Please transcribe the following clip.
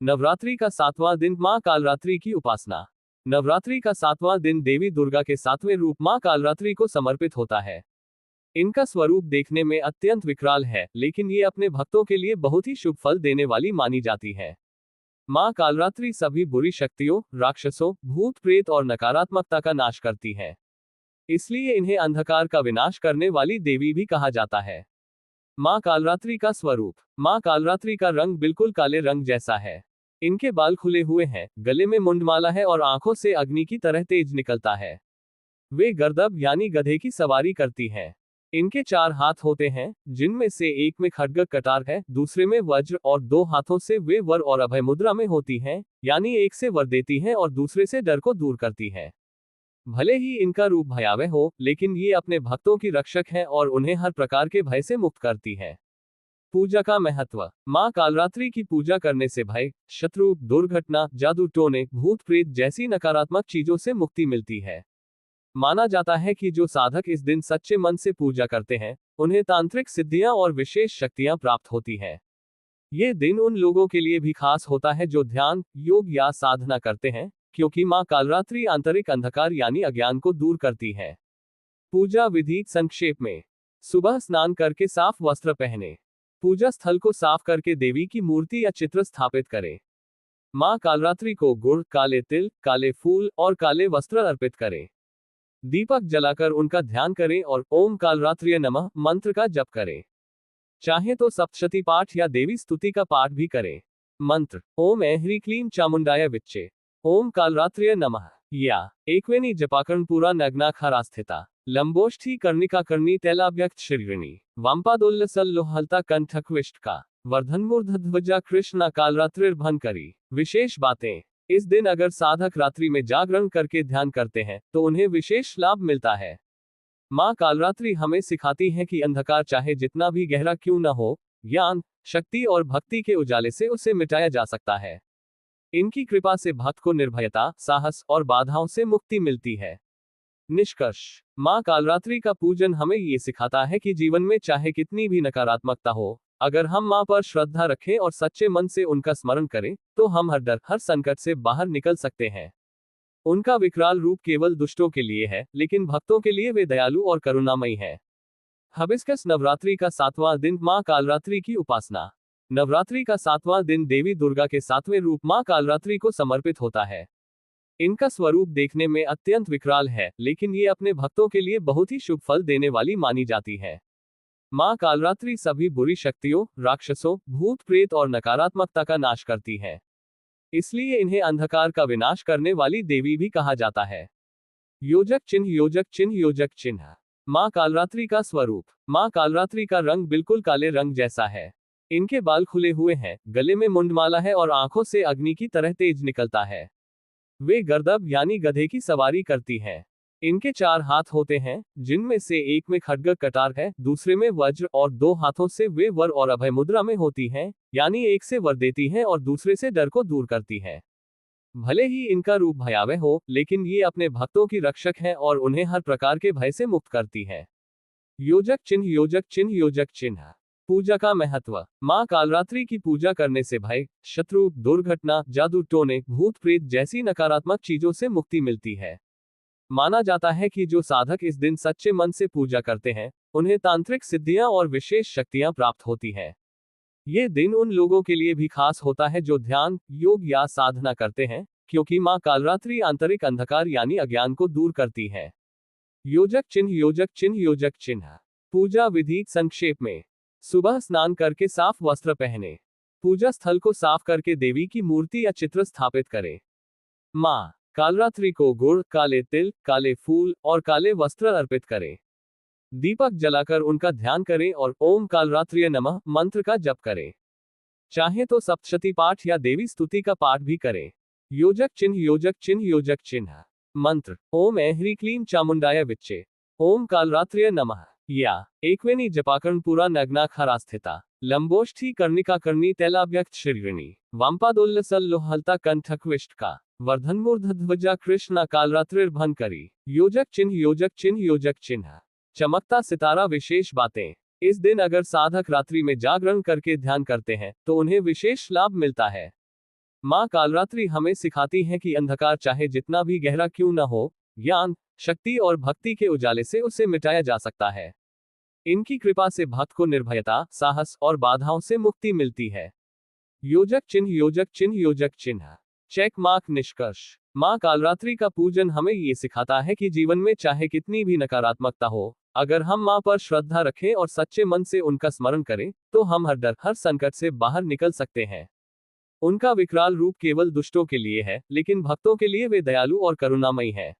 नवरात्रि का 7वां दिन मां कालरात्रि की उपासना। नवरात्रि का 7वां दिन देवी दुर्गा के 7वें रूप मां कालरात्रि को समर्पित होता है। इनका स्वरूप देखने में अत्यंत विकराल है, लेकिन ये अपने भक्तों के लिए बहुत ही शुभ फल देने वाली मानी जाती है। मां कालरात्रि सभी बुरी शक्तियों, राक्षसों, भूत प्रेत और नकारात्मकता का नाश करती है। इसलिए इन्हें अंधकार का विनाश करने वाली देवी भी कहा जाता है। मां कालरात्रि का स्वरूप। मां कालरात्रि का रंग बिल्कुल काले रंग जैसा है। इनके बाल खुले हुए हैं, गले में मुंडमाला है और आंखों से अग्नि की तरह तेज निकलता है। वे गर्दभ यानी गधे की सवारी करती हैं। इनके 4 हाथ होते हैं, जिनमें से एक में खड्ग कटार है, दूसरे में वज्र और 2 हाथों से वे वर और अभय मुद्रा में होती हैं, यानी एक से वर देती हैं और दूसरे से डर को दूर करती हैं। भले ही इनका रूप भयावह हो, लेकिन ये अपने भक्तों की रक्षक हैं और उन्हें हर प्रकार के भय से मुक्त करती है। पूजा का महत्व। मां कालरात्रि की पूजा करने से भय, शत्रु, दुर्घटना, जादू टोने, भूत प्रेत जैसी नकारात्मक चीजों से मुक्ति मिलती है। माना जाता है कि जो साधक इस दिन सच्चे मन से पूजा करते हैं, उन्हें तांत्रिक सिद्धियां और विशेष शक्तियां प्राप्त होती हैं। ये दिन उन लोगों के लिए भी खास होता है जो ध्यान, योग या साधना करते हैं, क्योंकि मां कालरात्रि आंतरिक अंधकार यानी अज्ञान को दूर करती है। पूजा विधि संक्षेप में। सुबह स्नान करके साफ वस्त्र पहने। पूजा स्थल को साफ करके देवी की मूर्ति या चित्र स्थापित करें। मां कालरात्रि को गुड़, काले तिल, काले फूल और काले वस्त्र अर्पित करें। दीपक जलाकर उनका ध्यान करें और ओम कालरात्रिय नमः मंत्र का जप करें। चाहे तो सप्तशती पाठ या देवी स्तुति का पाठ भी करें। मंत्र: ओम ऐं क्लीं चामुंडाय विच्चे, ओम कालरात्रिय नमः। या एकवेणी जपाकर्णपुरा नग्नाखारास्थिता लंबोष्ठी कर्णिका कर्णी तैलाभ्यक्त श्रीगृणी वाम्पादोल्लसल्लोहलता कंठक्विष्टका वर्धनमूर्धध्वजा कृष्णा कालरात्रिर्भंकरी। विशेष बातें। इस दिन अगर साधक रात्रि में जागरण करके ध्यान करते हैं तो उन्हें विशेष लाभ मिलता है। मां कालरात्रि हमें सिखाती है कि अंधकार चाहे जितना भी गहरा क्यों न हो, ज्ञान, शक्ति और भक्ति के उजाले से उसे मिटाया जा सकता है। इनकी कृपा से भक्त को निर्भयता, साहस और बाधाओं से मुक्ति मिलती है। निष्कर्ष: मां कालरात्रि का पूजन हमें ये सिखाता है कि जीवन में चाहे कितनी भी नकारात्मकता हो, अगर हम मां पर श्रद्धा रखें और सच्चे मन से उनका स्मरण करें, तो हम हर डर, हर संकट से बाहर निकल सकते हैं। उनका विकराल रूप केवल दुष्टों के लिए है, लेकिन भक्तों के लिए वे दयालु और करुणामयी है। हबिस्कस नवरात्रि का 7वां दिन मां कालरात्रि की उपासना। नवरात्रि का 7वां दिन देवी दुर्गा के 7वें रूप मां कालरात्रि को समर्पित होता है। इनका स्वरूप देखने में अत्यंत विकराल है, लेकिन ये अपने भक्तों के लिए बहुत ही शुभ फल देने वाली मानी जाती है। मां कालरात्रि सभी बुरी शक्तियों, राक्षसों, भूत प्रेत और नकारात्मकता का नाश करती है। इसलिए इन्हें अंधकार का विनाश करने वाली देवी भी कहा जाता है। योजक चिन्ह। योजक चिन्ह। योजक चिन्ह। मां कालरात्रि का स्वरूप। मां कालरात्रि का रंग बिल्कुल काले रंग जैसा है। इनके बाल खुले हुए हैं, गले में मुंडमाला है और आंखों से अग्नि की तरह तेज निकलता है। वे गर्दभ यानी गधे की सवारी करती हैं। इनके 4 हाथ होते हैं, जिनमें से एक में खड्ग कटार है, दूसरे में वज्र और 2 हाथों से वे वर और अभय मुद्रा में होती हैं, यानी एक से वर देती हैं और दूसरे से डर को दूर करती हैं। भले ही इनका रूप भयावह हो, लेकिन ये अपने भक्तों की रक्षक हैं और उन्हें हर प्रकार के भय से मुक्त करती है। योजक चिन्ह। योजक चिन्ह। योजक चिन्ह। पूजा का महत्व। मां कालरात्रि की पूजा करने से भय, शत्रु, दुर्घटना, जादू टोने, भूत प्रेत जैसी नकारात्मक चीजों से मुक्ति मिलती है। माना जाता है कि जो साधक इस दिन सच्चे मन से पूजा करते हैं, उन्हें तांत्रिक सिद्धियां और विशेष शक्तियां प्राप्त होती हैं। ये दिन उन लोगों के लिए भी खास होता है जो ध्यान, योग या साधना करते हैं, क्योंकि मां कालरात्रि आंतरिक अंधकार यानी अज्ञान को दूर करती है। योजक चिन्ह। योजक चिन्ह। योजक चिन्ह। पूजा विधि संक्षेप में। सुबह स्नान करके साफ वस्त्र पहने। पूजा स्थल को साफ करके देवी की मूर्ति या चित्र स्थापित करें। मां कालरात्रि को गुड़, काले तिल, काले फूल और काले वस्त्र अर्पित करें। दीपक जलाकर उनका ध्यान करें और ओम कालरात्रिय नमः मंत्र का जप करें। चाहे तो सप्तशती पाठ या देवी स्तुति का पाठ भी करें। योजक चिन्ह। योजक चिन्ह। योजक चिन्ह। मंत्र: ओम ऐं क्लीं चामुंडाय विच्चे, ओम कालरात्रिय नमः। या एकवेणी जपाकर्णपुरा नग्नाखारास्थिता लंबोष्ठी कर्णिका कर्णी तैलाभ्यक्त श्रीगृणी वाम्पादोल्लसल्लोहलता कंठक्विष्टका वर्धनमूर्धध्वजा कृष्णा कालरात्रिर्भंकरी। योजक चिन्ह। योजक चिन्ह। योजक चिन्ह। चमकता सितारा। विशेष बातें। इस दिन अगर साधक रात्रि में जागरण करके ध्यान करते हैं तो उन्हें विशेष लाभ मिलता है। माँ कालरात्रि हमें सिखाती है कि अंधकार चाहे जितना भी गहरा क्यों न हो, ज्ञान, शक्ति और भक्ति के उजाले से उसे मिटाया जा सकता है। इनकी कृपा से भक्त को निर्भयता, साहस और बाधाओं से मुक्ति मिलती है। योजक चिन्ह, योजक चिन्ह, योजक चिन्ह। Check mark. निष्कर्ष। माँ कालरात्रि का पूजन हमें ये सिखाता है कि जीवन में चाहे कितनी भी नकारात्मकता हो, अगर हम माँ पर श्रद्धा रखें और सच्चे मन से उनका स्मरण करें, तो हम हर डर, हर संकट से बाहर निकल सकते हैं। उनका विकराल रूप केवल दुष्टों के लिए है, लेकिन भक्तों के लिए वे दयालु और करुणामयी है।